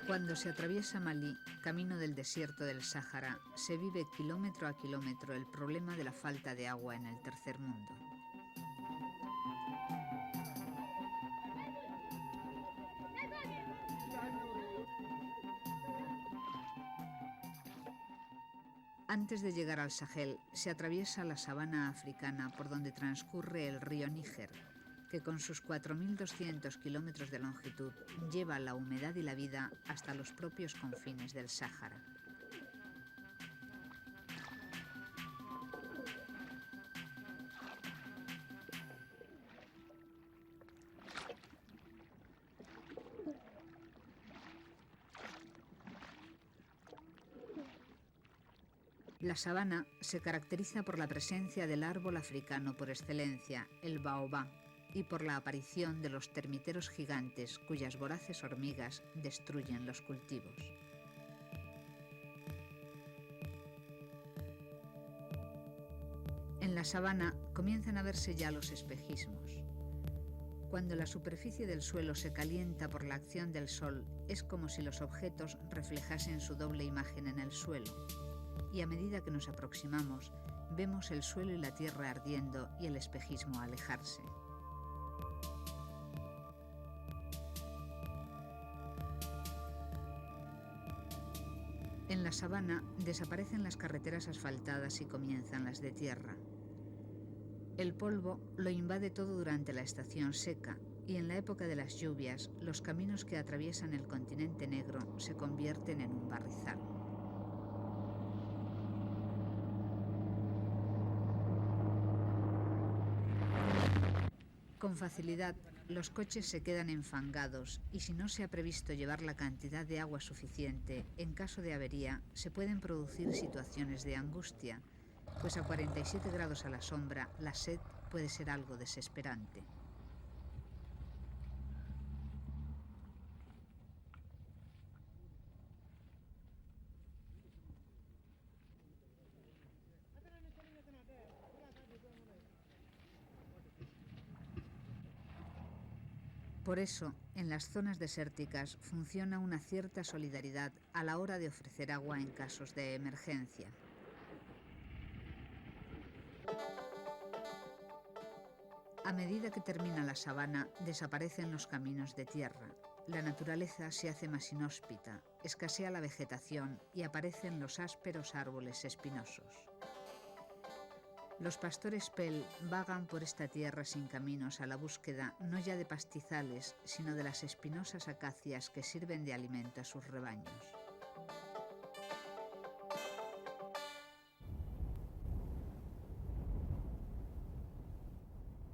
Cuando se atraviesa Malí, camino del desierto del Sáhara, se vive kilómetro a kilómetro el problema de la falta de agua en el tercer mundo. Antes de llegar al Sahel, se atraviesa la sabana africana por donde transcurre el río Níger, que con sus 4.200 kilómetros de longitud lleva la humedad y la vida hasta los propios confines del Sáhara. La sabana se caracteriza por la presencia del árbol africano por excelencia, el baobá, y por la aparición de los termiteros gigantes cuyas voraces hormigas destruyen los cultivos. En la sabana comienzan a verse ya los espejismos. Cuando la superficie del suelo se calienta por la acción del sol, es como si los objetos reflejasen su doble imagen en el suelo. Y a medida que nos aproximamos, vemos el suelo y la tierra ardiendo y el espejismo alejarse. En la sabana desaparecen las carreteras asfaltadas y comienzan las de tierra. El polvo lo invade todo durante la estación seca y en la época de las lluvias los caminos que atraviesan el continente negro se convierten en un barrizal. Con facilidad, los coches se quedan enfangados y si no se ha previsto llevar la cantidad de agua suficiente, en caso de avería, se pueden producir situaciones de angustia, pues a 47 grados a la sombra, la sed puede ser algo desesperante. Por eso, en las zonas desérticas funciona una cierta solidaridad a la hora de ofrecer agua en casos de emergencia. A medida que termina la sabana, desaparecen los caminos de tierra. La naturaleza se hace más inhóspita, escasea la vegetación y aparecen los ásperos árboles espinosos. Los pastores Pel vagan por esta tierra sin caminos a la búsqueda no ya de pastizales, sino de las espinosas acacias que sirven de alimento a sus rebaños.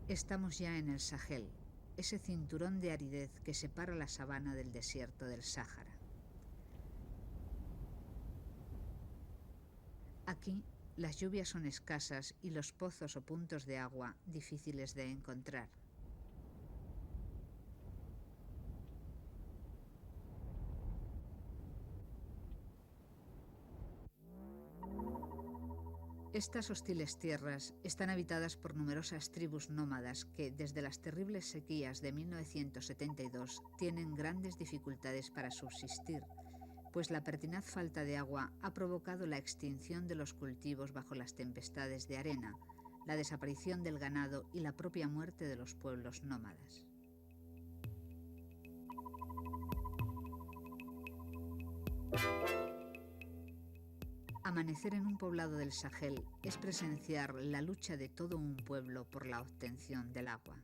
Estamos ya en el Sahel, ese cinturón de aridez que separa la sabana del desierto del Sáhara. Aquí, las lluvias son escasas y los pozos o puntos de agua difíciles de encontrar. Estas hostiles tierras están habitadas por numerosas tribus nómadas que, desde las terribles sequías de 1972, tienen grandes dificultades para subsistir, pues la pertinaz falta de agua ha provocado la extinción de los cultivos bajo las tempestades de arena, la desaparición del ganado y la propia muerte de los pueblos nómadas. Amanecer en un poblado del Sahel es presenciar la lucha de todo un pueblo por la obtención del agua.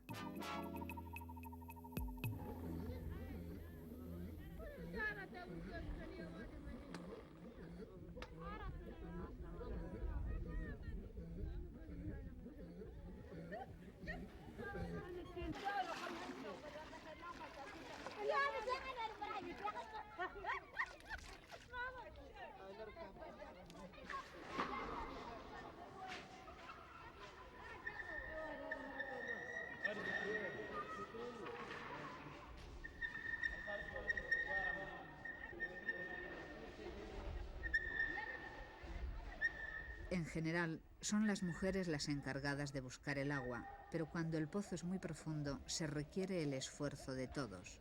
En general, son las mujeres las encargadas de buscar el agua, pero cuando el pozo es muy profundo, se requiere el esfuerzo de todos.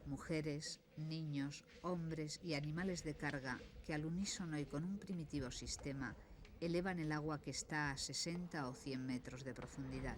Mujeres, niños, hombres y animales de carga que al unísono y con un primitivo sistema elevan el agua que está a 60 o 100 metros de profundidad.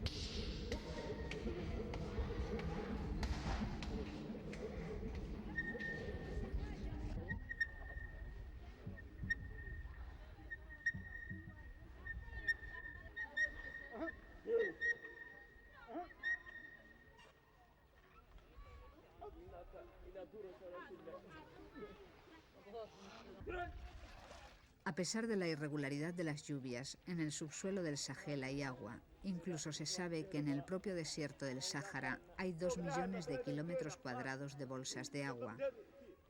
A pesar de la irregularidad de las lluvias, en el subsuelo del Sahel hay agua. Incluso se sabe que en el propio desierto del Sáhara hay 2 millones de kilómetros cuadrados de bolsas de agua.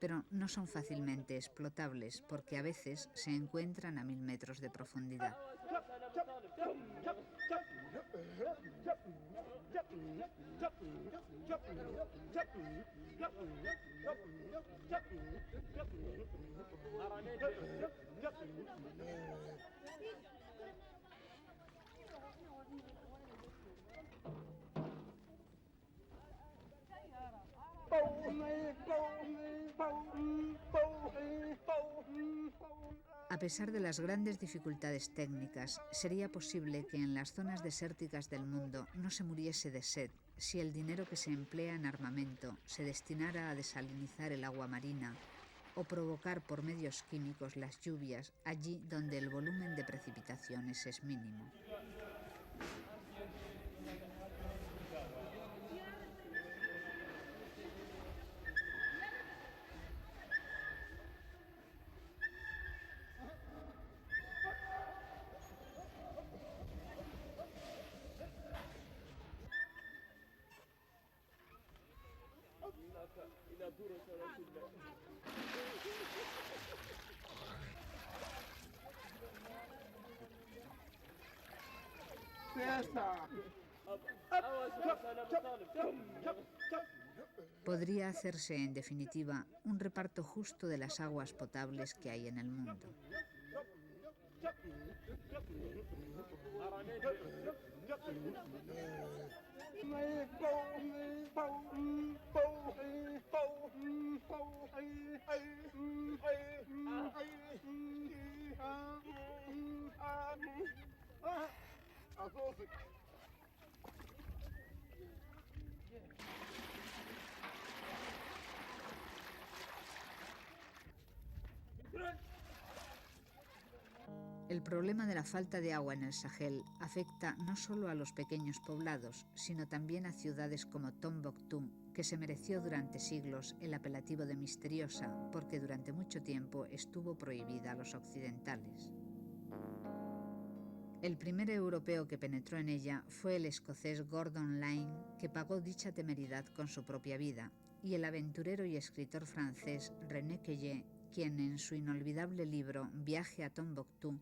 Pero no son fácilmente explotables porque a veces se encuentran a 1000 metros de profundidad. A pesar de las grandes dificultades técnicas, sería posible que en las zonas desérticas del mundo no se muriese de sed si el dinero que se emplea en armamento se destinara a desalinizar el agua marina o provocar por medios químicos las lluvias allí donde el volumen de precipitaciones es mínimo. Podría hacerse, en definitiva, un reparto justo de las aguas potables que hay en el mundo. El problema de la falta de agua en el Sahel afecta no solo a los pequeños poblados, sino también a ciudades como Tombuctú, que se mereció durante siglos el apelativo de misteriosa, porque durante mucho tiempo estuvo prohibida a los occidentales. El primer europeo que penetró en ella fue el escocés Gordon Lyne, que pagó dicha temeridad con su propia vida, y el aventurero y escritor francés René Queyer, quien en su inolvidable libro Viaje a Tombuctú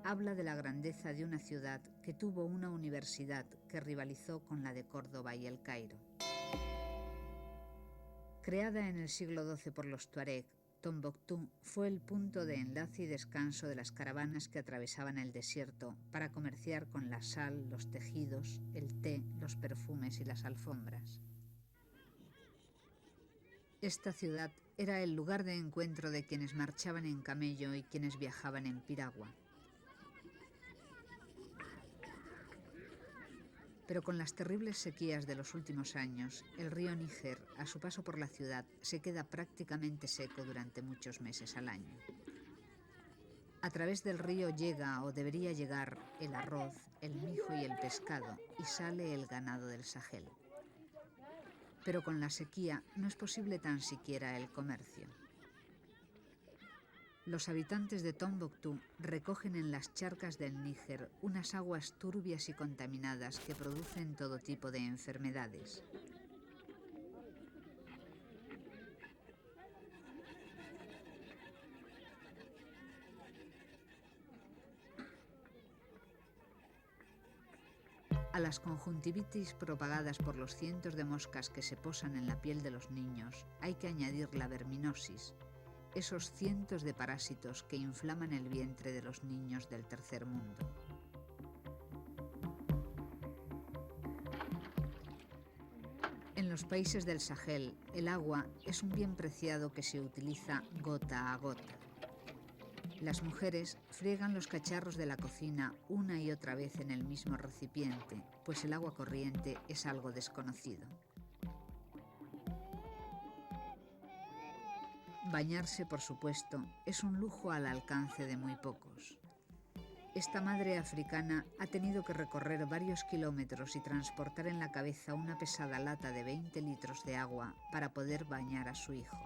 habla de la grandeza de una ciudad que tuvo una universidad que rivalizó con la de Córdoba y el Cairo. Creada en el siglo XII por los tuareg, Tombuctú fue el punto de enlace y descanso de las caravanas que atravesaban el desierto para comerciar con la sal, los tejidos, el té, los perfumes y las alfombras. Esta ciudad era el lugar de encuentro de quienes marchaban en camello y quienes viajaban en piragua. Pero con las terribles sequías de los últimos años, el río Níger, a su paso por la ciudad, se queda prácticamente seco durante muchos meses al año. A través del río llega o debería llegar el arroz, el mijo y el pescado, y sale el ganado del Sahel. Pero con la sequía no es posible tan siquiera el comercio. Los habitantes de Tombuctú recogen en las charcas del Níger unas aguas turbias y contaminadas que producen todo tipo de enfermedades. A las conjuntivitis propagadas por los cientos de moscas que se posan en la piel de los niños hay que añadir la verminosis, esos cientos de parásitos que inflaman el vientre de los niños del tercer mundo. En los países del Sahel, el agua es un bien preciado que se utiliza gota a gota. Las mujeres friegan los cacharros de la cocina una y otra vez en el mismo recipiente, pues el agua corriente es algo desconocido. Bañarse, por supuesto, es un lujo al alcance de muy pocos. Esta madre africana ha tenido que recorrer varios kilómetros y transportar en la cabeza una pesada lata de 20 litros de agua para poder bañar a su hijo.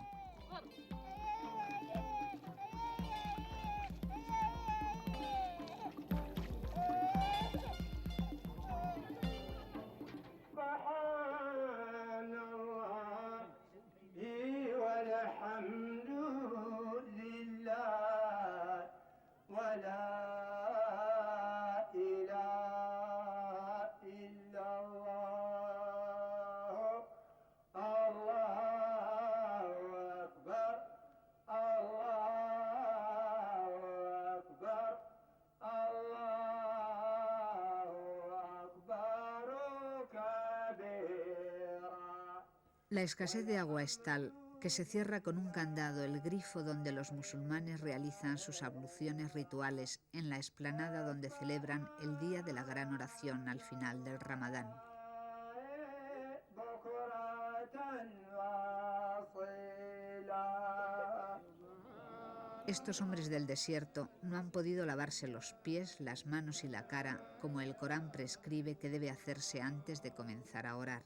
La escasez de agua es tal que se cierra con un candado el grifo donde los musulmanes realizan sus abluciones rituales en la explanada donde celebran el día de la gran oración al final del Ramadán. Estos hombres del desierto no han podido lavarse los pies, las manos y la cara como el Corán prescribe que debe hacerse antes de comenzar a orar.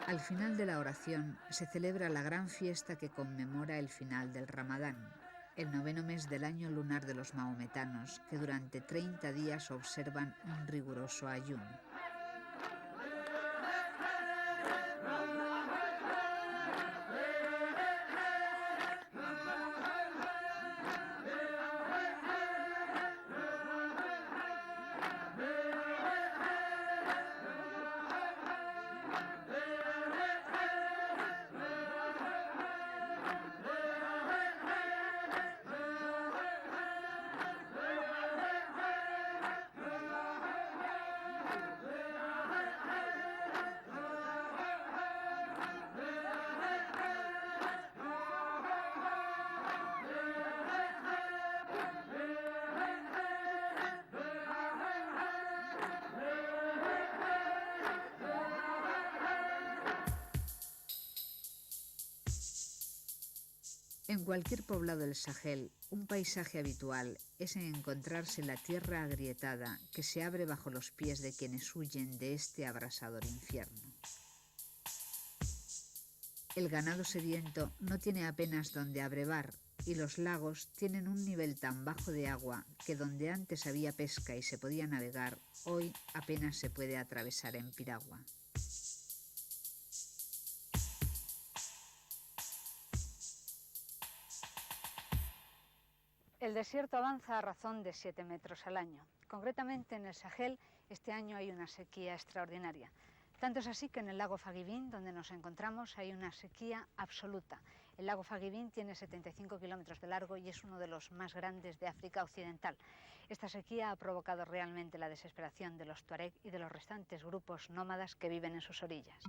Al final de la oración se celebra la gran fiesta que conmemora el final del Ramadán, el 9º mes del año lunar de los mahometanos, que durante 30 días observan un riguroso ayuno. En cualquier poblado del Sahel, un paisaje habitual es encontrarse la tierra agrietada que se abre bajo los pies de quienes huyen de este abrasador infierno. El ganado sediento no tiene apenas donde abrevar y los lagos tienen un nivel tan bajo de agua que donde antes había pesca y se podía navegar, hoy apenas se puede atravesar en piragua. El desierto avanza a razón de 7 metros al año. Concretamente en el Sahel, este año hay una sequía extraordinaria. Tanto es así que en el lago Faguibín, donde nos encontramos, hay una sequía absoluta. El lago Faguibín tiene 75 kilómetros de largo y es uno de los más grandes de África Occidental. Esta sequía ha provocado realmente la desesperación de los tuareg y de los restantes grupos nómadas que viven en sus orillas.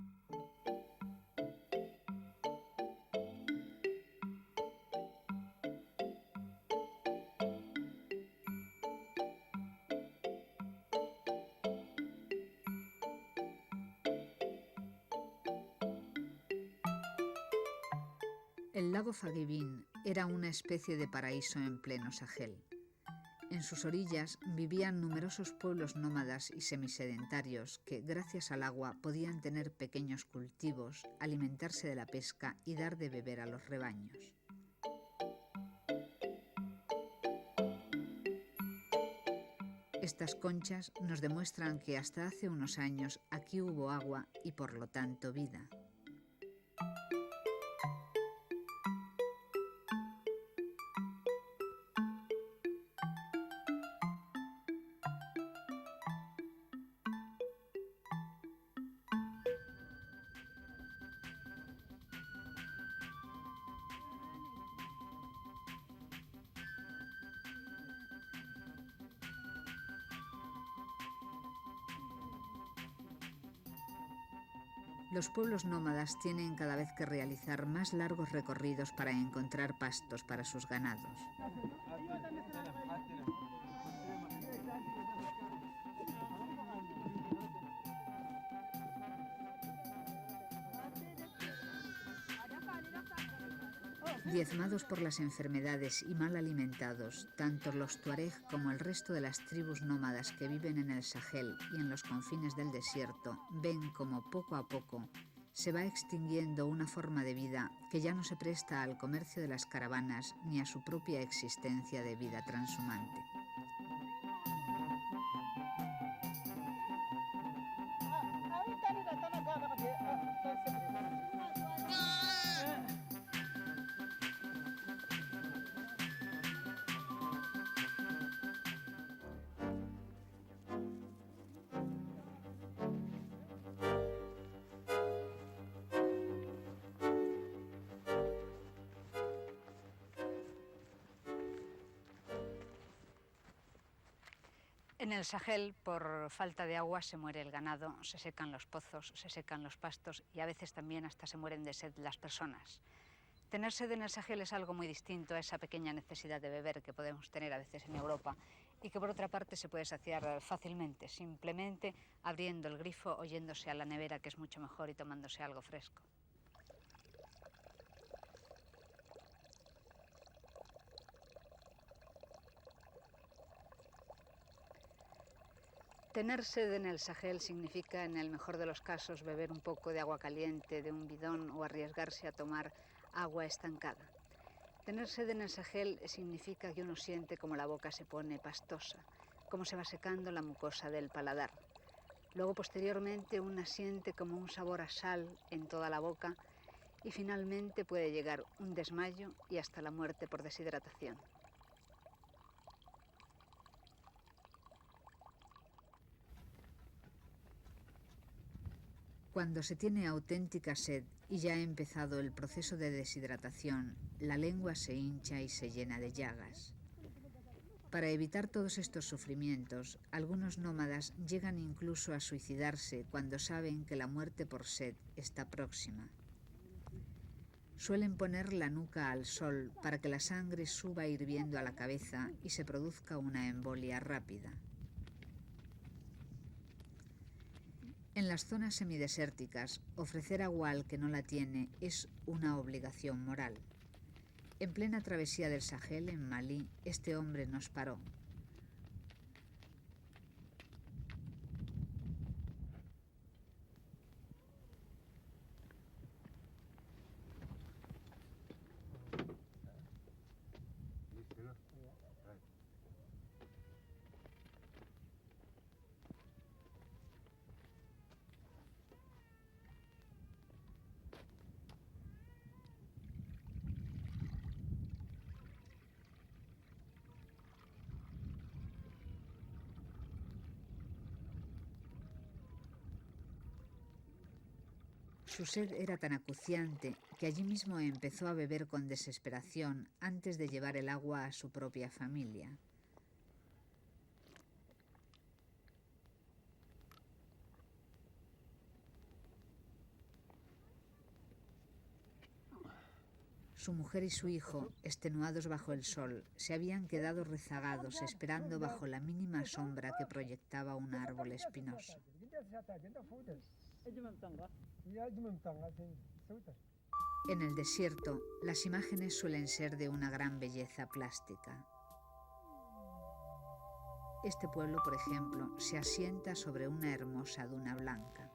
El lago Faguibín era una especie de paraíso en pleno Sahel. En sus orillas vivían numerosos pueblos nómadas y semisedentarios que, gracias al agua, podían tener pequeños cultivos, alimentarse de la pesca y dar de beber a los rebaños. Estas conchas nos demuestran que hasta hace unos años aquí hubo agua y por lo tanto vida. Los pueblos nómadas tienen cada vez que realizar más largos recorridos para encontrar pastos para sus ganados. Diezmados por las enfermedades y mal alimentados, tanto los tuareg como el resto de las tribus nómadas que viven en el Sahel y en los confines del desierto ven como poco a poco se va extinguiendo una forma de vida que ya no se presta al comercio de las caravanas ni a su propia existencia de vida transhumante. En el Sahel, por falta de agua, se muere el ganado, se secan los pozos, se secan los pastos y a veces también hasta se mueren de sed las personas. Tener sed en el Sahel es algo muy distinto a esa pequeña necesidad de beber que podemos tener a veces en Europa y que por otra parte se puede saciar fácilmente, simplemente abriendo el grifo o yéndose a la nevera, que es mucho mejor, y tomándose algo fresco. Tener sed en el Sahel significa, en el mejor de los casos, beber un poco de agua caliente de un bidón o arriesgarse a tomar agua estancada. Tener sed en el Sahel significa que uno siente como la boca se pone pastosa, cómo se va secando la mucosa del paladar. Luego, posteriormente, una siente como un sabor a sal en toda la boca y finalmente puede llegar un desmayo y hasta la muerte por deshidratación. Cuando se tiene auténtica sed y ya ha empezado el proceso de deshidratación, la lengua se hincha y se llena de llagas. Para evitar todos estos sufrimientos, algunos nómadas llegan incluso a suicidarse cuando saben que la muerte por sed está próxima. Suelen poner la nuca al sol para que la sangre suba hirviendo a la cabeza y se produzca una embolia rápida. En las zonas semidesérticas, ofrecer agua al que no la tiene es una obligación moral. En plena travesía del Sahel, en Malí, este hombre nos paró. Su sed era tan acuciante que allí mismo empezó a beber con desesperación antes de llevar el agua a su propia familia. Su mujer y su hijo, extenuados bajo el sol, se habían quedado rezagados esperando bajo la mínima sombra que proyectaba un árbol espinoso. En el desierto, las imágenes suelen ser de una gran belleza plástica. Este pueblo, por ejemplo, se asienta sobre una hermosa duna blanca.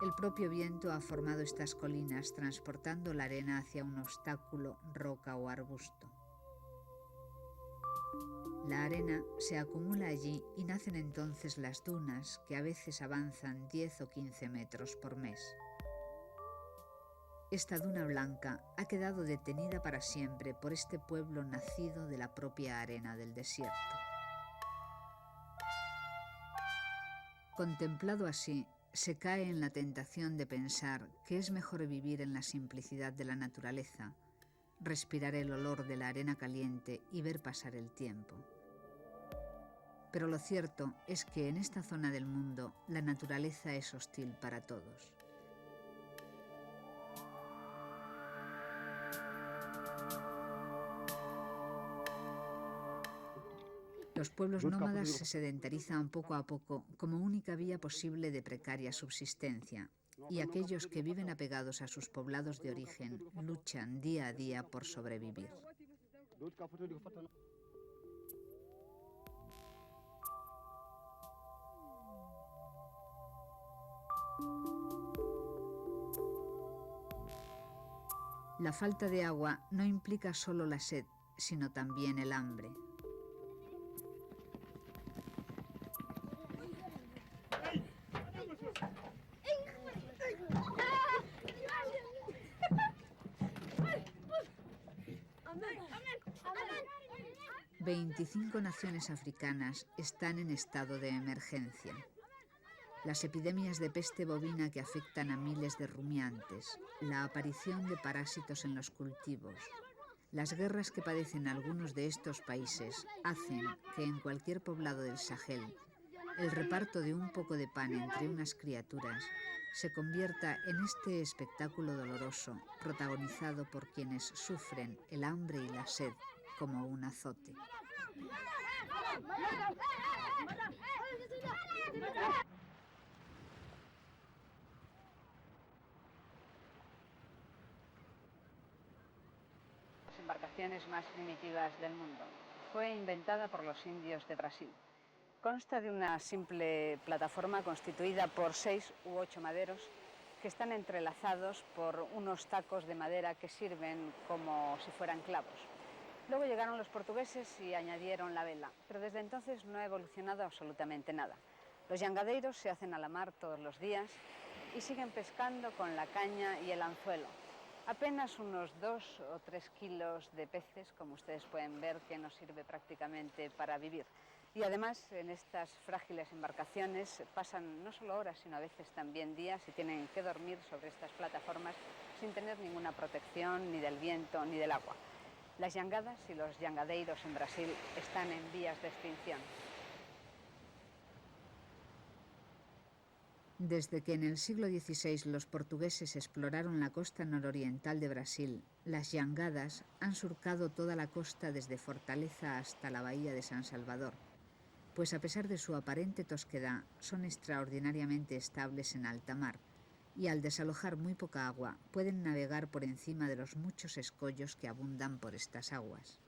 El propio viento ha formado estas colinas transportando la arena hacia un obstáculo, roca o arbusto. La arena se acumula allí y nacen entonces las dunas, que a veces avanzan 10 o 15 metros por mes. Esta duna blanca ha quedado detenida para siempre por este pueblo nacido de la propia arena del desierto. Contemplado así, se cae en la tentación de pensar que es mejor vivir en la simplicidad de la naturaleza, respirar el olor de la arena caliente y ver pasar el tiempo. Pero lo cierto es que en esta zona del mundo la naturaleza es hostil para todos. Los pueblos nómadas se sedentarizan poco a poco como única vía posible de precaria subsistencia, y aquellos que viven apegados a sus poblados de origen luchan día a día por sobrevivir. La falta de agua no implica solo la sed, sino también el hambre. Veinticinco naciones africanas están en estado de emergencia. Las epidemias de peste bovina que afectan a miles de rumiantes, la aparición de parásitos en los cultivos, las guerras que padecen algunos de estos países hacen que en cualquier poblado del Sahel el reparto de un poco de pan entre unas criaturas se convierta en este espectáculo doloroso protagonizado por quienes sufren el hambre y la sed como un azote. Las embarcaciones más primitivas del mundo. Fue inventada por los indios de Brasil. Consta de una simple plataforma constituida por 6 u 8 maderos que están entrelazados por unos tacos de madera que sirven como si fueran clavos. Luego llegaron los portugueses y añadieron la vela, pero desde entonces no ha evolucionado absolutamente nada. Los yangadeiros se hacen a la mar todos los días y siguen pescando con la caña y el anzuelo. Apenas unos 2 o 3 kilos de peces, como ustedes pueden ver, que no sirve prácticamente para vivir. Y además, en estas frágiles embarcaciones pasan no solo horas, sino a veces también días y tienen que dormir sobre estas plataformas sin tener ninguna protección ni del viento ni del agua. Las yangadas y los yangadeiros en Brasil están en vías de extinción. Desde que en el siglo XVI los portugueses exploraron la costa nororiental de Brasil, las yangadas han surcado toda la costa desde Fortaleza hasta la bahía de San Salvador, pues a pesar de su aparente tosquedad, son extraordinariamente estables en alta mar y al desalojar muy poca agua pueden navegar por encima de los muchos escollos que abundan por estas aguas.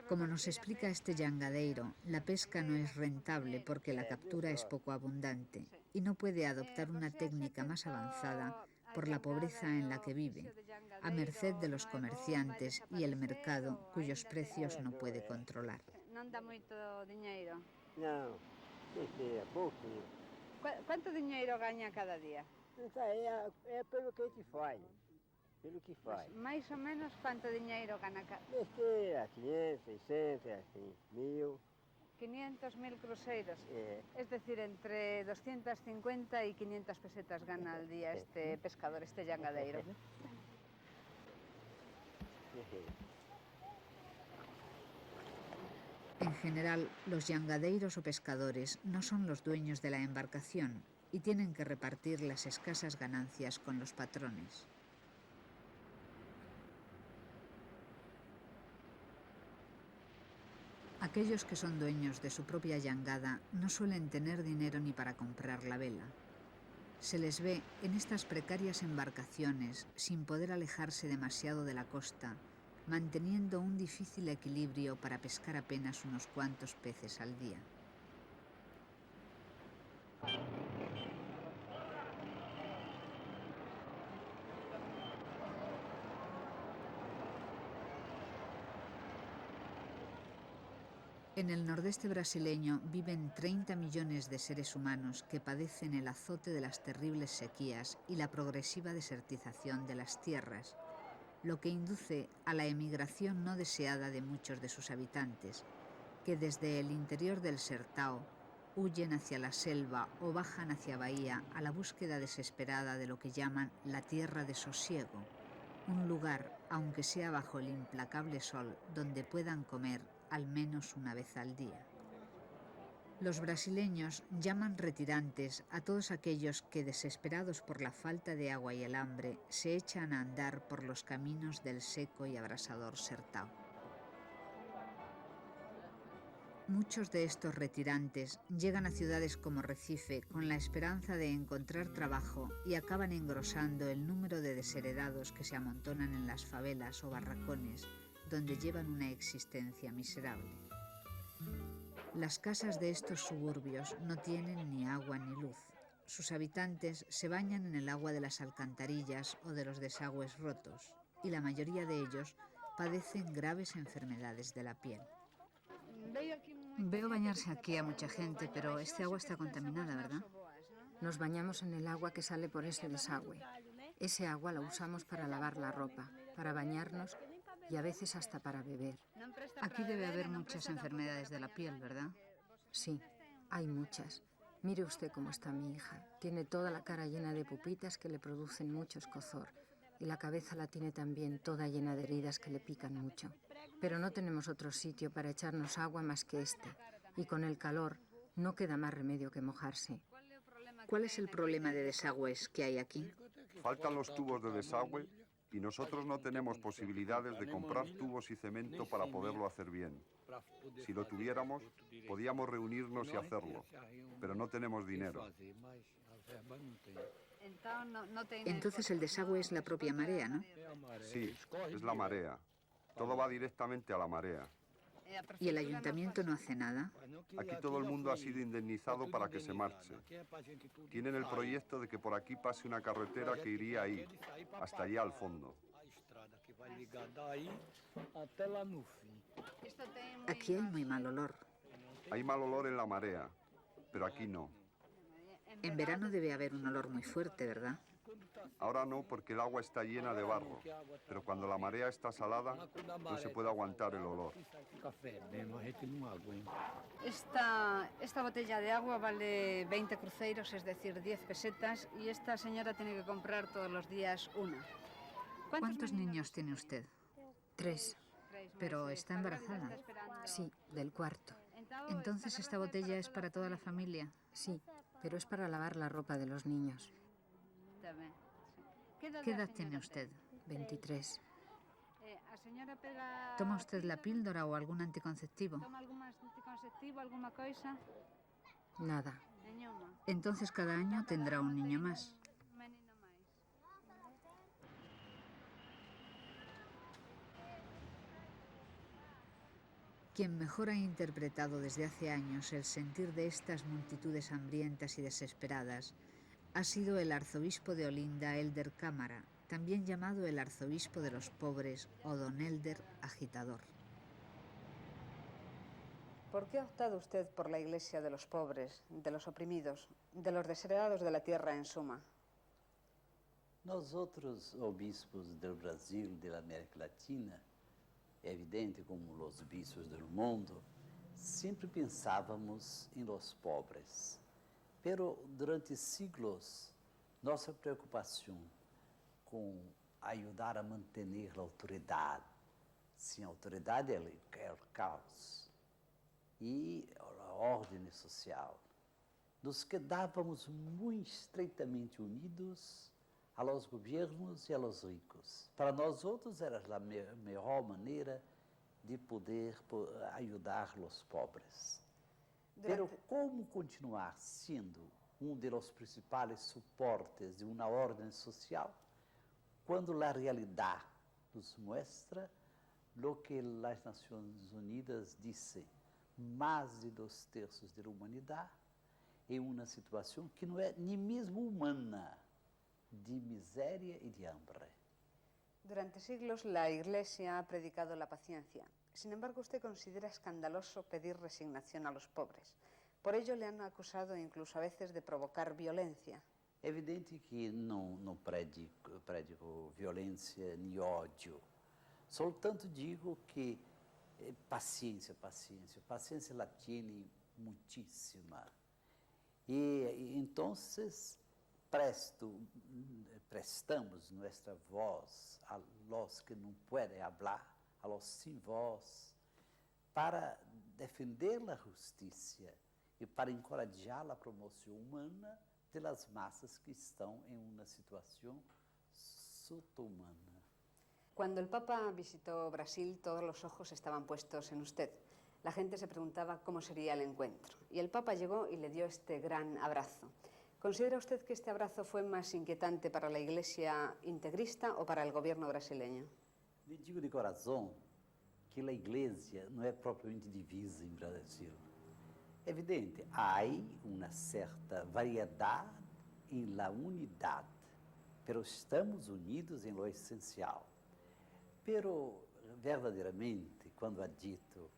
Como nos explica este jangadeiro, la pesca no es rentable porque la captura es poco abundante y no puede adoptar una técnica más avanzada por la pobreza en la que vive, a merced de los comerciantes y el mercado cuyos precios no puede controlar. Non dá moito diñeiro. Não, besteira, pouquinho. Quanto diñeiro gaña cada día? Isso aí é pelo que a gente faz. Pelo que faz. Mais ou menos quanto diñeiro gana Besteira, 500, 600, assim, 1000. 500.000 cruzeiros. É. Es decir, entre 250 y 500 pesetas gana al día este pescador, este jangadeiro. En general, los jangadeiros o pescadores no son los dueños de la embarcación y tienen que repartir las escasas ganancias con los patrones. Aquellos que son dueños de su propia jangada no suelen tener dinero ni para comprar la vela. Se les ve en estas precarias embarcaciones sin poder alejarse demasiado de la costa, manteniendo un difícil equilibrio para pescar apenas unos cuantos peces al día. En el nordeste brasileño viven 30 millones de seres humanos que padecen el azote de las terribles sequías y la progresiva desertización de las tierras, lo que induce a la emigración no deseada de muchos de sus habitantes, que desde el interior del Sertão huyen hacia la selva o bajan hacia Bahía a la búsqueda desesperada de lo que llaman la tierra de sosiego, un lugar, aunque sea bajo el implacable sol, donde puedan comer al menos una vez al día. Los brasileños llaman retirantes a todos aquellos que, desesperados por la falta de agua y el hambre, se echan a andar por los caminos del seco y abrasador Sertão. Muchos de estos retirantes llegan a ciudades como Recife con la esperanza de encontrar trabajo y acaban engrosando el número de desheredados que se amontonan en las favelas o barracones, donde llevan una existencia miserable. Las casas de estos suburbios no tienen ni agua ni luz. Sus habitantes se bañan en el agua de las alcantarillas o de los desagües rotos, y la mayoría de ellos padecen graves enfermedades de la piel. Veo bañarse aquí a mucha gente, pero este agua está contaminada, ¿verdad? Nos bañamos en el agua que sale por ese desagüe. Ese agua la usamos para lavar la ropa, para bañarnos y a veces hasta para beber. Aquí debe haber muchas enfermedades de la piel, ¿verdad? Sí, hay muchas. Mire usted cómo está mi hija. Tiene toda la cara llena de pupitas que le producen mucho escozor y la cabeza la tiene también toda llena de heridas que le pican mucho. Pero no tenemos otro sitio para echarnos agua más que este, y con el calor no queda más remedio que mojarse. ¿Cuál es el problema de desagües que hay aquí? Faltan los tubos de desagüe y nosotros no tenemos posibilidades de comprar tubos y cemento para poderlo hacer bien. Si lo tuviéramos, podíamos reunirnos y hacerlo, pero no tenemos dinero. Entonces el desagüe es la propia marea, ¿no? Sí, es la marea. Todo va directamente a la marea. ¿Y el ayuntamiento no hace nada? Aquí todo el mundo ha sido indemnizado para que se marche. Tienen el proyecto de que por aquí pase una carretera que iría ahí, hasta allá al fondo. Aquí hay muy mal olor. Hay mal olor en la marea, pero aquí no. En verano debe haber un olor muy fuerte, ¿verdad? Ahora no, porque el agua está llena de barro, pero cuando la marea está salada, no se puede aguantar el olor. Esta botella de agua vale 20 cruceiros, es decir, 10 pesetas, y esta señora tiene que comprar todos los días una. ¿Cuántos niños tiene usted? 3. Pero está embarazada. Sí, del cuarto. Entonces esta botella es para toda la familia. Sí, pero es para lavar la ropa de los niños. ¿Qué edad tiene usted? 23. ¿Toma usted la píldora o algún anticonceptivo? Toma algún anticonceptivo, alguna cosa? Nada. Entonces cada año tendrá un niño más. Quien mejor ha interpretado desde hace años el sentir de estas multitudes hambrientas y desesperadas ha sido el arzobispo de Olinda, Elder Cámara, también llamado el arzobispo de los pobres o don Elder Agitador. ¿Por qué ha optado usted por la iglesia de los pobres, de los oprimidos, de los desheredados de la tierra en suma? Nosotros, obispos del Brasil, de la América Latina, é evidente como os bispos do mundo, sempre pensávamos em los pobres. Pero durante siglos, nossa preocupação com ajudar a manter a autoridade, sem autoridade é o caos, e a ordem social, nos quedávamos muito estreitamente unidos a los governos e a los ricos. Para nós outros era a melhor maneira de poder ajudar os pobres. Pero como continuar sendo dos principais suportes de uma ordem social quando a realidade nos mostra lo que as Nações Unidas dizem, mais de 2/3 da humanidade em uma situação que não é nem mesmo humana, de miseria y de hambre. Durante siglos la Iglesia ha predicado la paciencia. Sin embargo, usted considera escandaloso pedir resignación a los pobres. Por ello le han acusado incluso a veces de provocar violencia. É evidente que não predico violência nem ódio. Soltanto digo que paciência la tiene muchísima. E então prestamos nossa voz a los que não podem falar, a los sem voz, para defender a justiça e para encorajar a promoção humana de las massas que estão em uma situação subhumana. Cuando el Papa visitó Brasil, todos los ojos estaban puestos en usted. La gente se preguntaba cómo sería el encuentro. Y el Papa llegó y le dio este gran abrazo. ¿Considera usted que este abrazo fue más inquietante para la Iglesia integrista o para el gobierno brasileño? Le digo de coração que a Igreja não é propriamente divisa em Brasil. É evidente, há uma certa variedade em la unidade, pero estamos unidos em lo essencial. Pero, verdadeiramente, quando ha dito,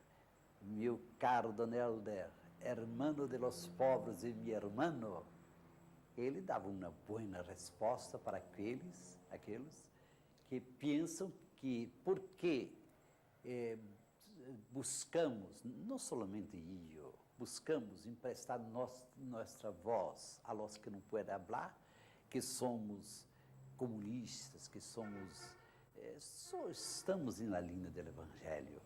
meu caro Don Elder, hermano de los pobres e mi hermano, ele dava uma boa resposta para aqueles que pensam que porque buscamos, não somente eu, buscamos emprestar nossa voz a los que não podem falar, que somos comunistas, que somos, só estamos na linha do Evangelho.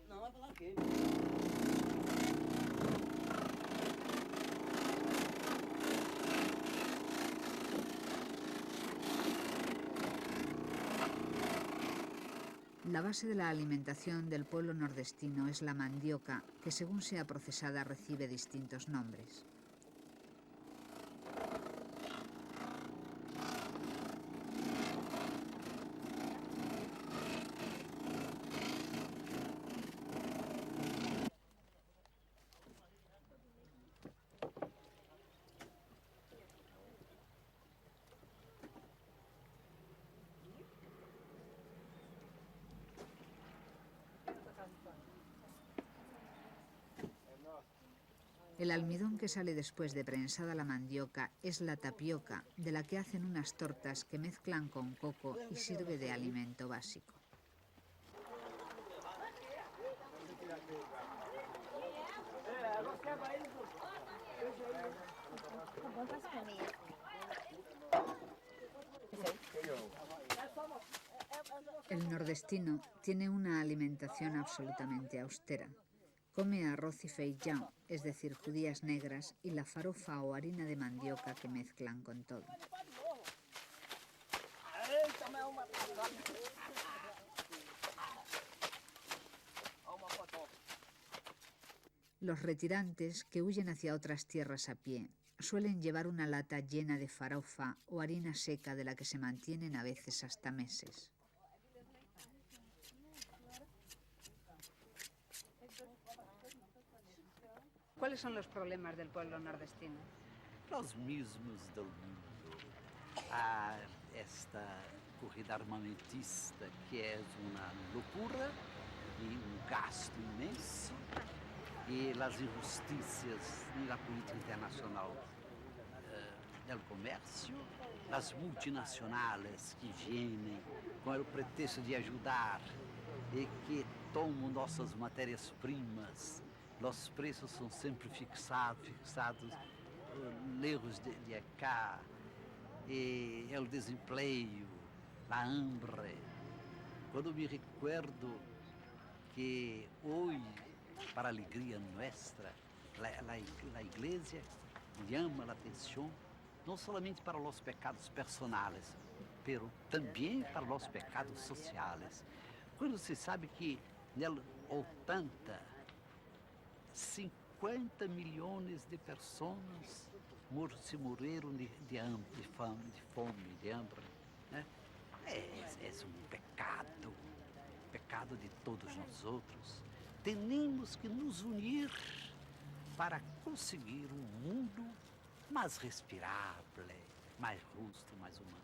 Não, vai falar o quê? La base de la alimentación del pueblo nordestino es la mandioca, que según sea procesada recibe distintos nombres. El almidón que sale después de prensada la mandioca es la tapioca, de la que hacen unas tortas que mezclan con coco y sirve de alimento básico. El nordestino tiene una alimentación absolutamente austera. Come arroz y feijão, es decir, judías negras, y la farofa o harina de mandioca que mezclan con todo. Los retirantes, que huyen hacia otras tierras a pie, suelen llevar una lata llena de farofa o harina seca de la que se mantienen a veces hasta meses. ¿Cuáles son los problemas del pueblo nordestino? Los mismos del mundo. Há esta corrida armamentista que é uma loucura e gasto imenso, e as injustiças na política internacional del comércio, as multinacionais que vêm com o pretexto de ajudar e que tomam nossas matérias-primas. Os preços são sempre fixados lejos de cá, e o desemprego, a hambre. Quando me recuerdo que hoje, para a alegria nossa, a igreja chama a atenção não somente para os pecados personais, pero também para os pecados sociais. Quando se sabe que nel 50 milhões de pessoas se morreram de fome, de hambre, né? É pecado de todos nós outros. Temos que nos unir para conseguir um mundo mais respirável, mais justo, mais humano.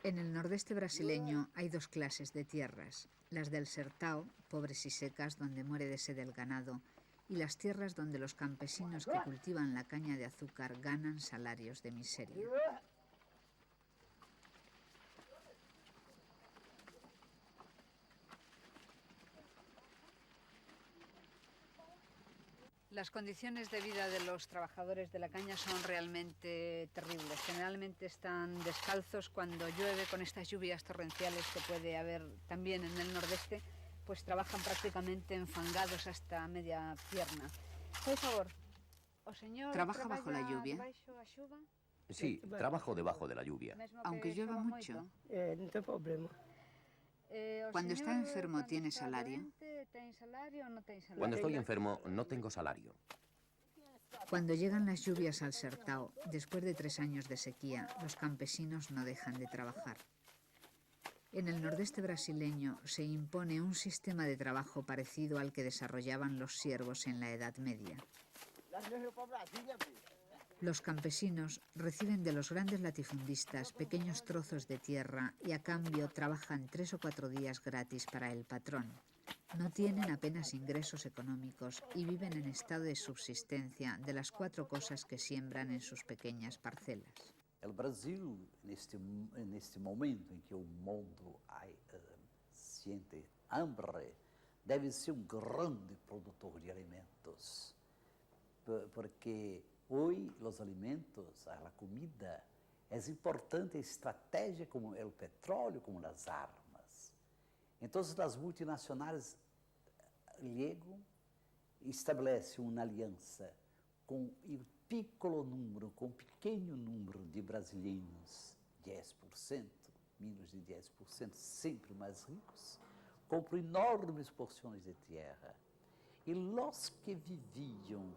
En el nordeste brasileño hay dos clases de tierras, las del sertao, pobres y secas, donde muere de sed el ganado, y las tierras donde los campesinos que cultivan la caña de azúcar ganan salarios de miseria. Las condiciones de vida de los trabajadores de la caña son realmente terribles. Generalmente están descalzos cuando llueve, con estas lluvias torrenciales que puede haber también en el nordeste, pues trabajan prácticamente enfangados hasta media pierna. Por favor, o señor ¿Trabaja bajo la lluvia? Sí, trabajo debajo de la lluvia. Aunque llueva mucho. No tem problema. Cuando está enfermo, ¿tiene salario? Cuando estoy enfermo no tengo salario. Cuando llegan las lluvias al sertao, después de 3 años de sequía, los campesinos no dejan de trabajar. En el nordeste brasileño se impone un sistema de trabajo parecido al que desarrollaban los siervos en la Edad Media. Los campesinos reciben de los grandes latifundistas pequeños trozos de tierra y a cambio trabajan 3 o 4 días gratis para el patrón. No tienen apenas ingresos económicos y viven en estado de subsistencia de las 4 cosas que siembran en sus pequeñas parcelas. O Brasil, neste momento em que o mundo sente hambre, deve ser um grande produtor de alimentos, porque hoje os alimentos, a comida, é importante estratégia como o petróleo, como as armas. Então, as multinacionais chegam e estabelecem uma aliança com o pequeno número de brasileiros, 10%, menos de 10%, sempre mais ricos, compram enormes porções de terra. E os que viviam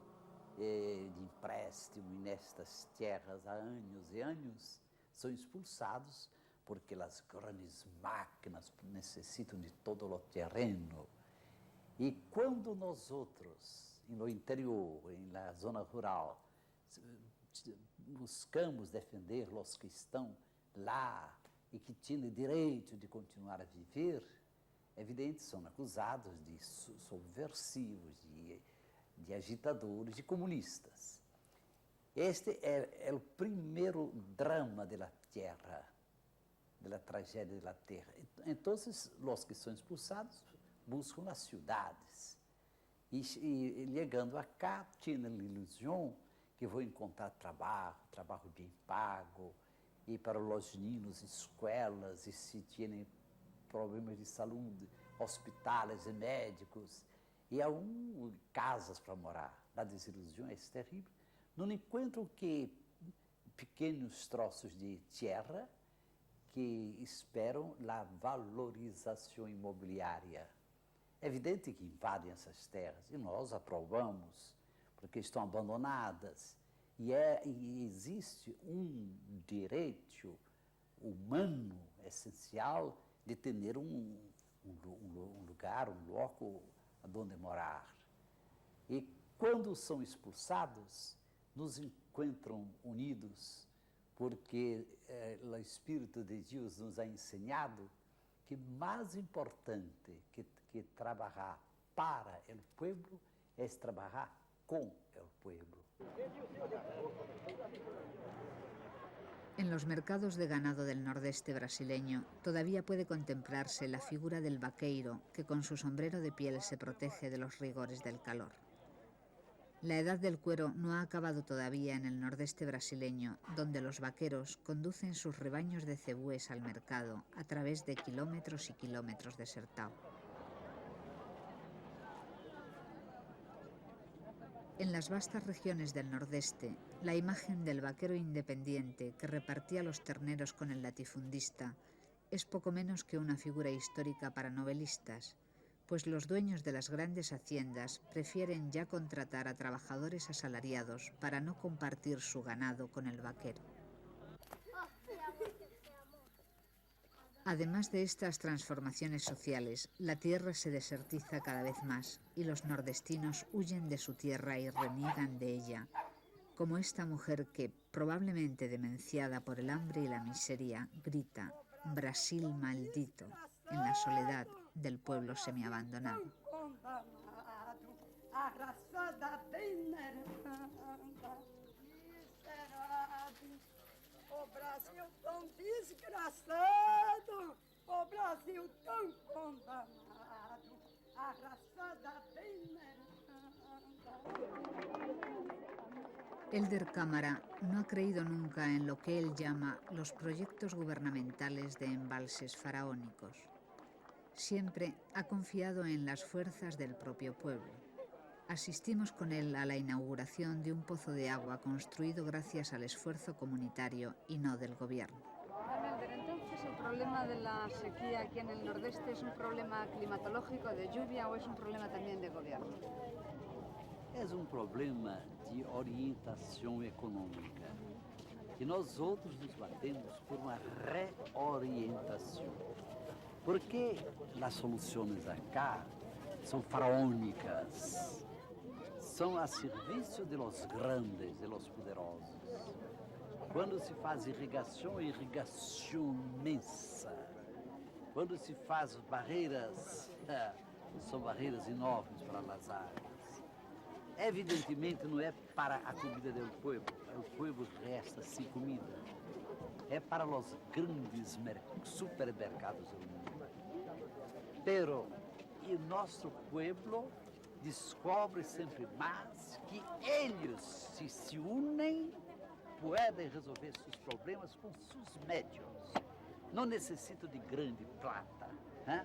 de empréstimo nestas terras há anos e anos são expulsados porque as grandes máquinas necessitam de todo o terreno. E quando nós outros, no interior, na zona rural, buscamos defender os que estão lá e que tinham direito de continuar a viver, é evidente, são acusados de subversivos, de agitadores, de comunistas. Este é o primeiro drama da terra, da tragédia da terra. Então, os que são expulsados buscam as cidades. E chegando a cá, tinham a ilusão que vão encontrar trabalho bem pago, e para os meninos, escolas, e se têm problemas de saúde, hospitais e médicos, e há casas para morar. A desilusão é terrível. Não encontram que pequenos troços de terra que esperam a valorização imobiliária. É evidente que invadem essas terras e nós aprovamos, porque estão abandonadas. E existe um direito humano essencial de ter um lugar, um local onde morar. E quando são expulsados, nos encontram unidos, porque o Espírito de Deus nos ha ensinado que mais importante que trabalhar para o povo é trabalhar com o povo. En los mercados de ganado del nordeste brasileño todavía puede contemplarse la figura del vaqueiro que con su sombrero de piel se protege de los rigores del calor. La edad del cuero no ha acabado todavía en el nordeste brasileño, donde los vaqueros conducen sus rebaños de cebúes al mercado a través de kilómetros y kilómetros de sertão. En las vastas regiones del nordeste, la imagen del vaquero independiente que repartía los terneros con el latifundista es poco menos que una figura histórica para novelistas, pues los dueños de las grandes haciendas prefieren ya contratar a trabajadores asalariados para no compartir su ganado con el vaquero. Además de estas transformaciones sociales, la tierra se desertiza cada vez más y los nordestinos huyen de su tierra y reniegan de ella, como esta mujer que, probablemente demenciada por el hambre y la miseria, grita «Brasil maldito» en la soledad del pueblo semiabandonado. O Brasil tão desgraçado, o Brasil tão condenado, a raça da Elder Cámara no ha creído nunca en lo que él llama los proyectos gubernamentales de embalses faraónicos. Siempre ha confiado en las fuerzas del propio pueblo. Asistimos con él a la inauguración de un pozo de agua construido gracias al esfuerzo comunitario y no del gobierno. Entonces, ¿el problema de la sequía aquí en el nordeste es un problema climatológico de lluvia o es un problema también de gobierno? É um problema de orientação econômica. E nós outros nos batemos por uma reorientação. Porque as soluções acá são faraônicas, são a serviço de los grandes, de los poderosos. Quando se faz irrigação, é irrigação imensa. Quando se faz barreiras, são barreiras enormes para as áreas. Evidentemente não é para a comida do povo, o povo resta sem comida. É para os grandes supermercados do mundo. Pero e nosso povo descobre sempre mais que eles, se unem, podem resolver seus problemas com seus médios. Não necessitam de grande plata. Hein?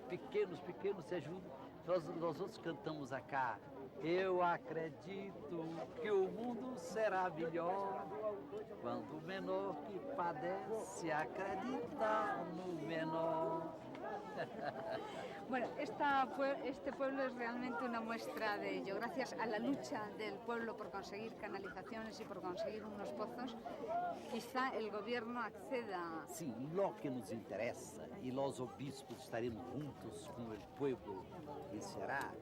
Pequenos se ajudam. Nós outros cantamos acá. Eu acredito que o mundo será melhor quando o menor que padece acredita no menor. Bueno, este pueblo es realmente una muestra de ello. Gracias a la lucha del pueblo por conseguir canalizaciones y por conseguir unos pozos, quizá el gobierno acceda... Sim, lo que nos interessa, e nós obispos estaremos juntos com o povo em Ceará,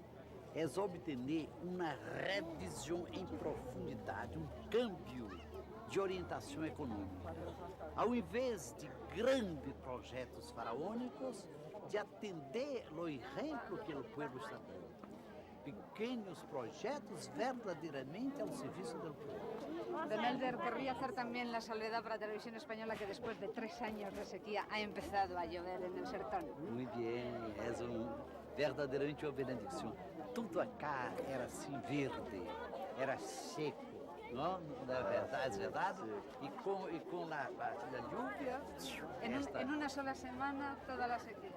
é obter uma revisão em profundidade, um câmbio de orientação econômica. Ao invés de grandes projetos faraônicos, de atender o exemplo que o povo está dando. Pequeños proyectos verdaderamente al servicio del pueblo. Don Elder, querría hacer también la salvedad para Televisión Española que después de 3 años de sequía ha empezado a llover en el sertón. Muy bien, es verdaderamente uma benedição. Tudo acá era assim verde, era seco, não? Na verdade, E com a lluvia... En una sola semana, toda la sequía.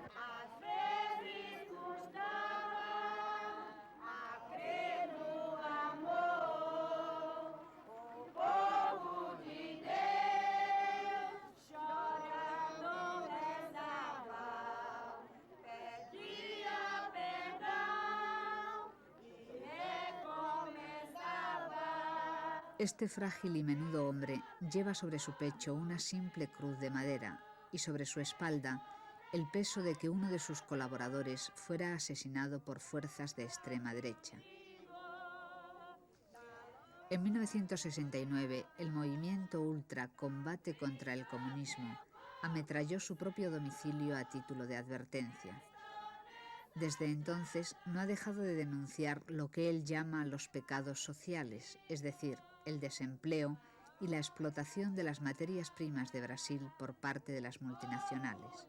Este frágil y menudo hombre lleva sobre su pecho una simple cruz de madera y sobre su espalda el peso de que uno de sus colaboradores fuera asesinado por fuerzas de extrema derecha. En 1969, el movimiento ultra Combate contra el Comunismo ametralló su propio domicilio a título de advertencia. Desde entonces no ha dejado de denunciar lo que él llama los pecados sociales, es decir, el desempleo y la explotación de las materias primas de Brasil por parte de las multinacionales.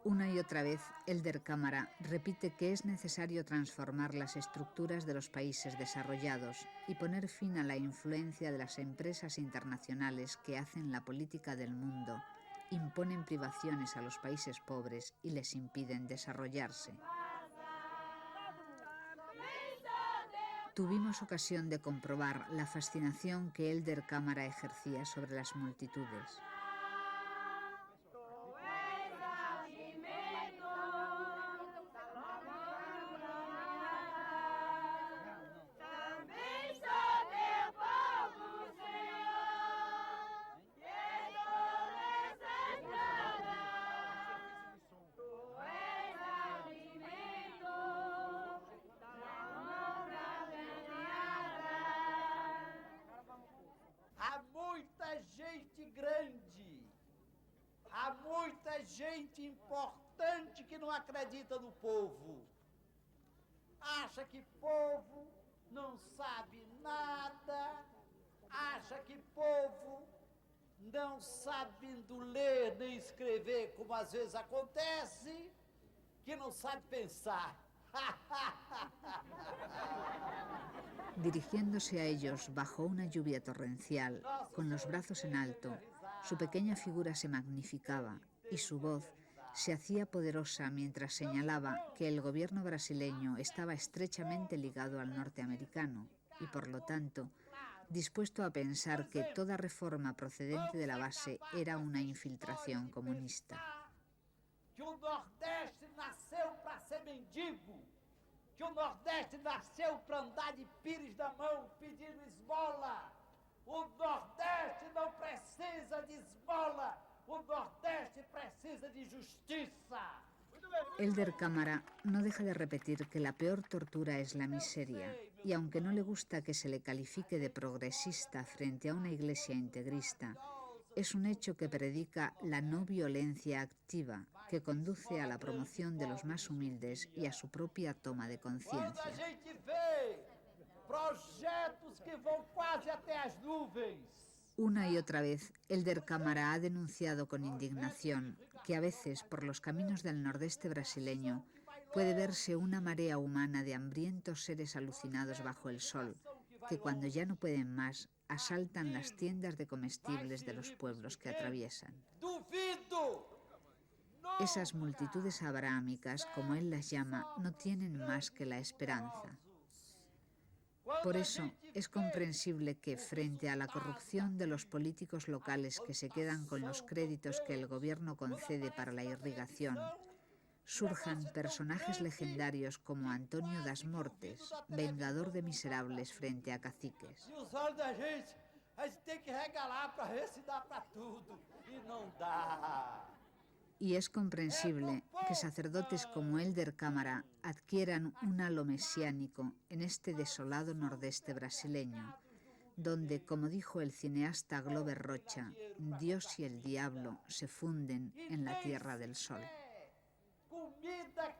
Una y otra vez, Helder Cámara repite que es necesario transformar las estructuras de los países desarrollados y poner fin a la influencia de las empresas internacionales que hacen la política del mundo, imponen privaciones a los países pobres y les impiden desarrollarse. Tuvimos ocasión de comprobar la fascinación que Helder Cámara ejercía sobre las multitudes. Há muita gente importante que não acredita no povo. Acha que povo não sabe nada, acha que povo não sabendo ler nem escrever, como às vezes acontece, que não sabe pensar. Dirigiéndose a ellos bajo una lluvia torrencial, con los brazos en alto, su pequeña figura se magnificaba y su voz se hacía poderosa mientras señalaba que el gobierno brasileño estaba estrechamente ligado al norteamericano y, por lo tanto, dispuesto a pensar que toda reforma procedente de la base era una infiltración comunista. Que o Nordeste nasceu para ser mendigo, que o Nordeste nasceu para andar de pires na mão pedindo esmola. O Nordeste não precisa de esmola, o Nordeste precisa de justiça. Helder Cámara no deja de repetir que la peor tortura es la miseria, y aunque no le gusta que se le califique de progresista frente a una iglesia integrista, es un hecho que predica la no violencia activa, que conduce a la promoción de los más humildes y a su propia toma de conciencia. Una y otra vez, Helder Cámara ha denunciado con indignación que a veces por los caminos del nordeste brasileño puede verse una marea humana de hambrientos seres alucinados bajo el sol, que cuando ya no pueden más, asaltan las tiendas de comestibles de los pueblos que atraviesan. Esas multitudes abrahámicas, como él las llama, no tienen más que la esperanza. Por eso es comprensible que, frente a la corrupción de los políticos locales que se quedan con los créditos que el gobierno concede para la irrigación, surjan personajes legendarios como Antonio das Mortes, vengador de miserables frente a caciques. Y es comprensible que sacerdotes como Helder Cámara adquieran un halo mesiánico en este desolado nordeste brasileño, donde, como dijo el cineasta Glover Rocha, Dios y el diablo se funden en la Tierra del Sol. Comida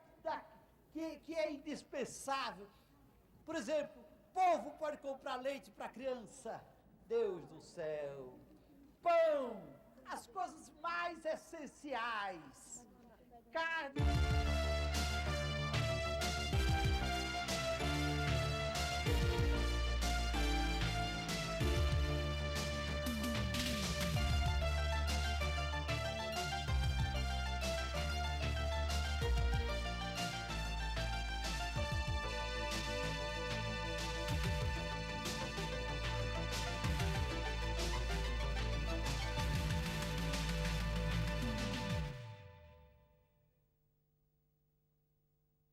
que é indispensável. Por exemplo, o povo pode comprar leite para a criança. Deus do céu. Pão, as coisas mais essenciais. Carne.